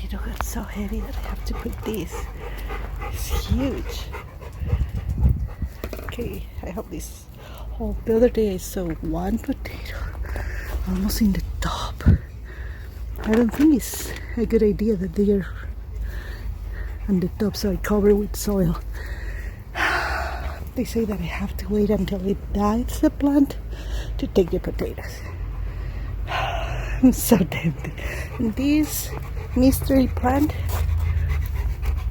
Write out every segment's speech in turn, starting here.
potato got so heavy that I have to put this. It's huge. Okay, I hope this. Oh, the other day I saw one potato almost in the top. I don't think it's a good idea that they are on the top, so I cover with soil. They say that I have to wait until it dies, the plant, to take the potatoes. I'm so tempted. And this mystery plant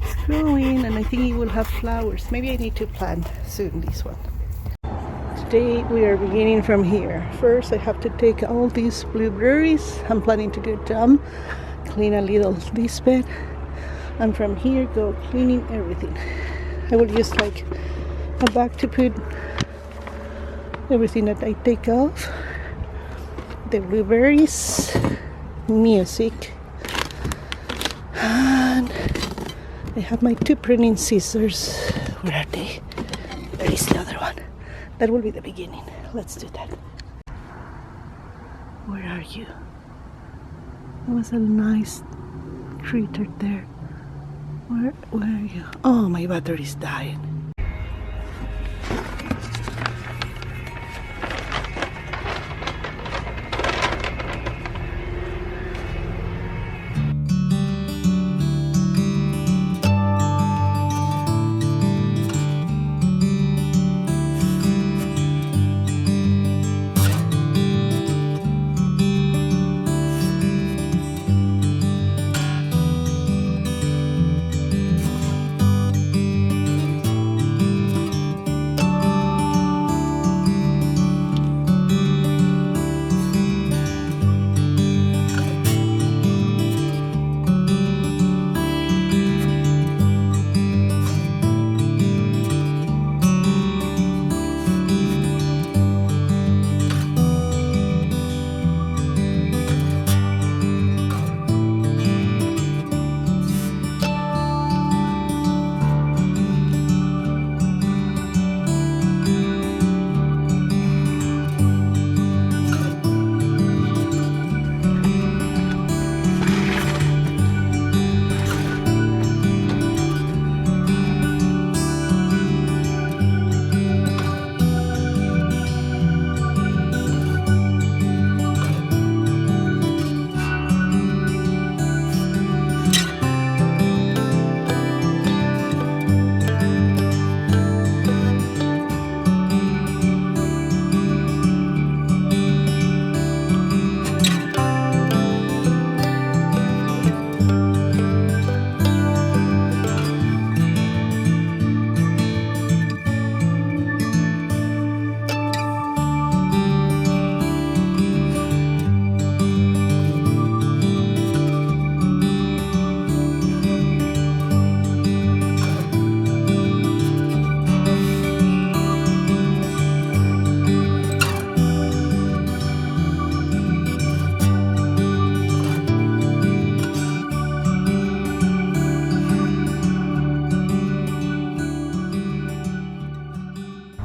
is growing, and I think it will have flowers. Maybe I need to plant soon this one. Today we are beginning from here. First I have to take all these blueberries. I'm planning to get them, clean a little this bed, and from here go cleaning everything. I will use like a bag to put everything that I take off. The blueberries, music, and I have my two pruning scissors. Where are they? There is the other one. That will be the beginning. Let's do that. Where are you? There was a nice critter there. Where are you? Oh, my battery is dying.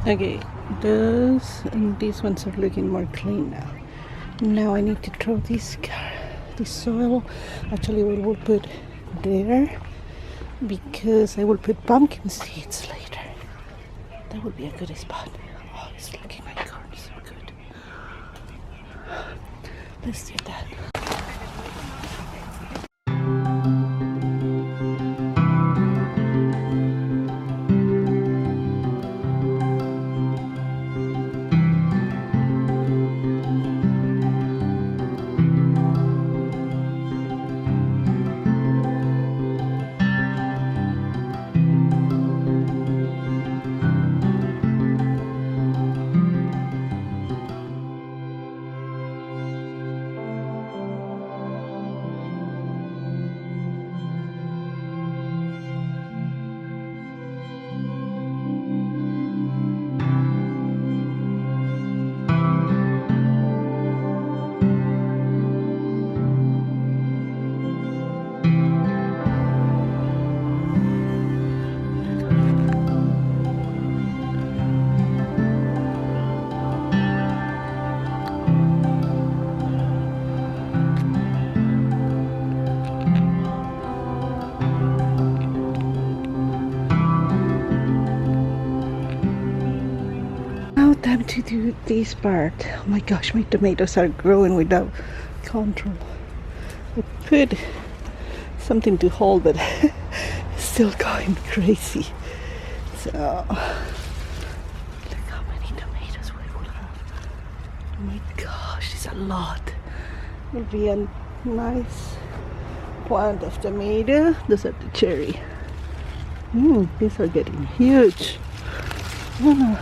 Okay, those and these ones are looking more clean now. Now I need to throw this soil. Actually, we will put there because I will put pumpkin seeds later. That would be a good spot. Oh, it's looking like corn so good. Let's do that. to do this part. Oh my gosh, my tomatoes are growing without control. I put something to hold, but it's still going crazy. So look how many tomatoes we will have. Oh my gosh, it's a lot. It'll be a nice plant of tomato. Those are the cherry. These are getting huge. I don't know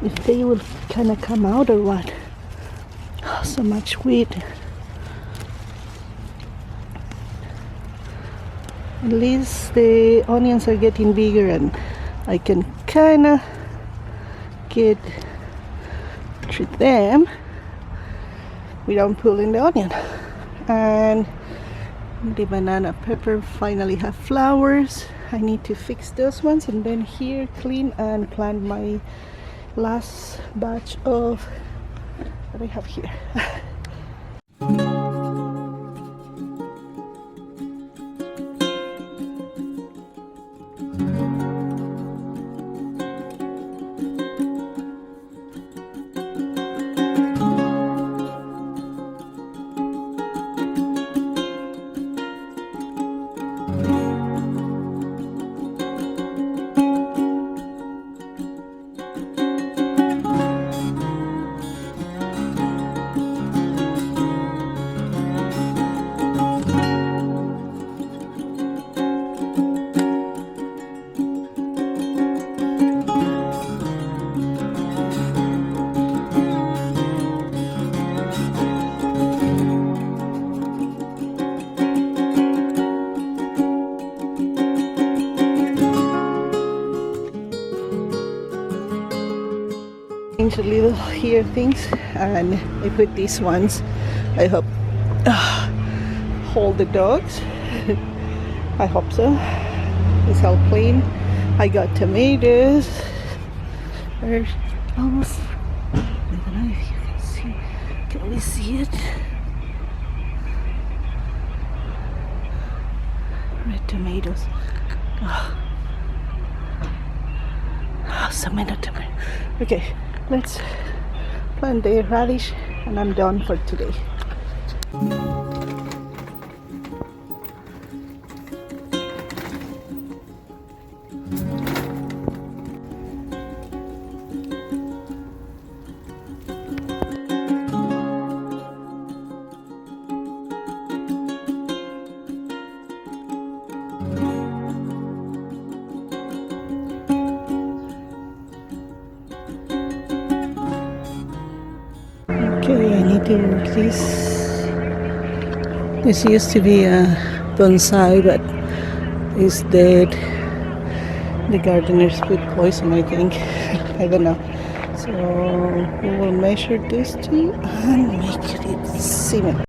if they will kind of come out or what. Oh, so much wheat. At least the onions are getting bigger and I can kind of treat them without pulling the onion. And the banana pepper finally have flowers. I need to fix those ones and then here clean and plant my last batch of what I have here. Change a little here things and I put these ones. I hope hold the dogs. I hope so. It's all clean. I got tomatoes. There's almost, I don't know if you can see. Can we see it? Red tomatoes. Oh, so many tomatoes. Okay, let's plant the radish and I'm done for today. Okay, I need to work this. This used to be a bonsai, but it's dead. The gardeners put poison, I think. I don't know. So we will measure this too and make it cement.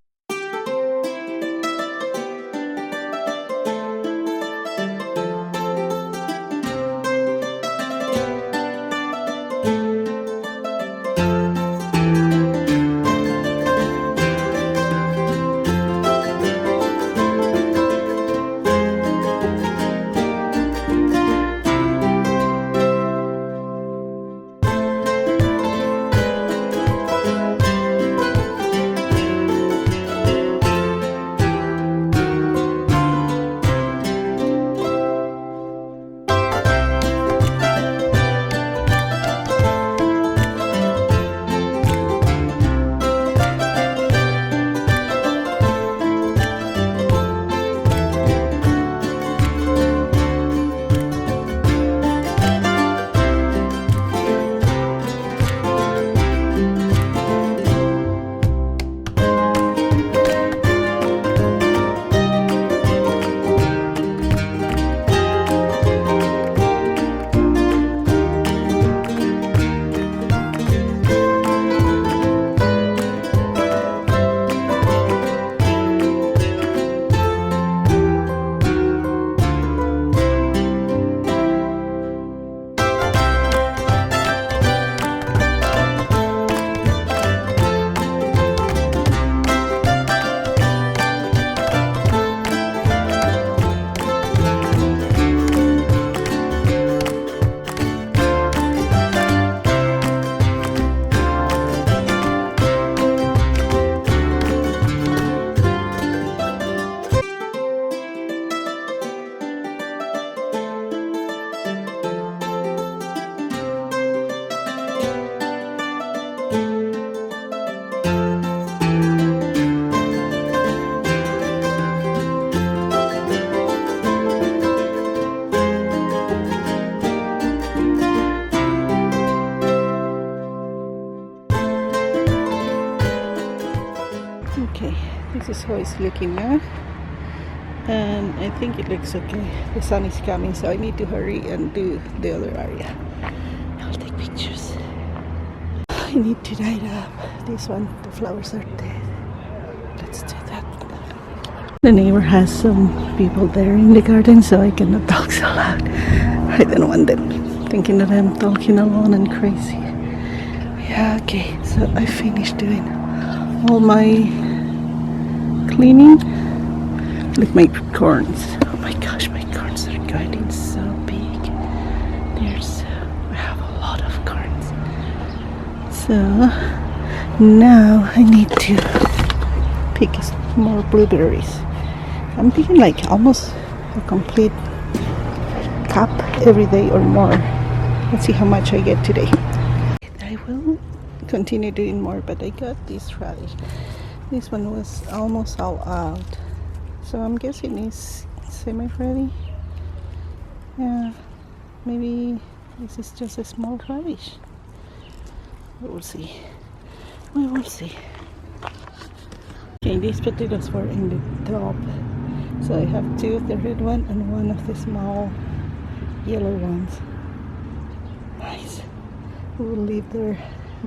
Okay, this is how it's looking now. And I think it looks okay. The sun is coming, so I need to hurry and do the other area. I'll take pictures. I need to light up this one. The flowers are dead. Let's do that. The neighbor has some people there in the garden, so I cannot talk so loud. I don't want them thinking that I'm talking alone and crazy. Yeah, okay, so I finished doing all my cleaning. Look, my corns. Oh my gosh, my corns are getting so big. I have a lot of corns. So now I need to pick more blueberries. I'm picking like almost a complete cup every day or more. Let's see how much I get today. I will continue doing more, but I got this radish. This one was almost all out, so I'm guessing it's semi-ready. Yeah, maybe this is just a small radish. We will see. We will see. Okay, these potatoes were in the top, so I have two of the red one and one of the small yellow ones. Nice. We will leave there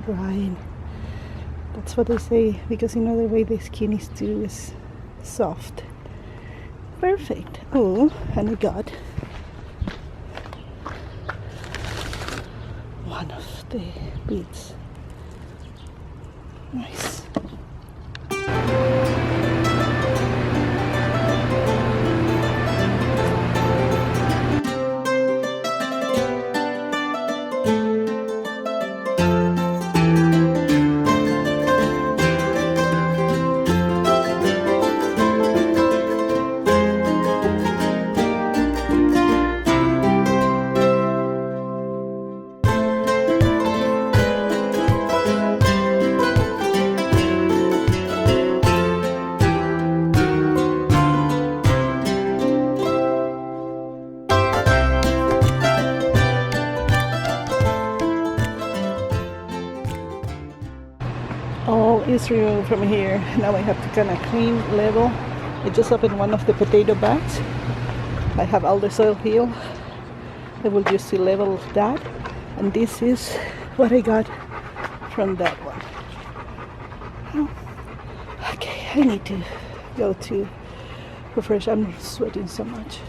drying. That's what they say, because in other way the skin is too soft. Perfect. Oh, and I got one of the beets. Nice. All is removed from here. Now I have to kind of clean, level. I just opened one of the potato bags. I have all the soil healed. I will just level that. And this is what I got from that one. Okay, I need to go to refresh. I'm sweating so much.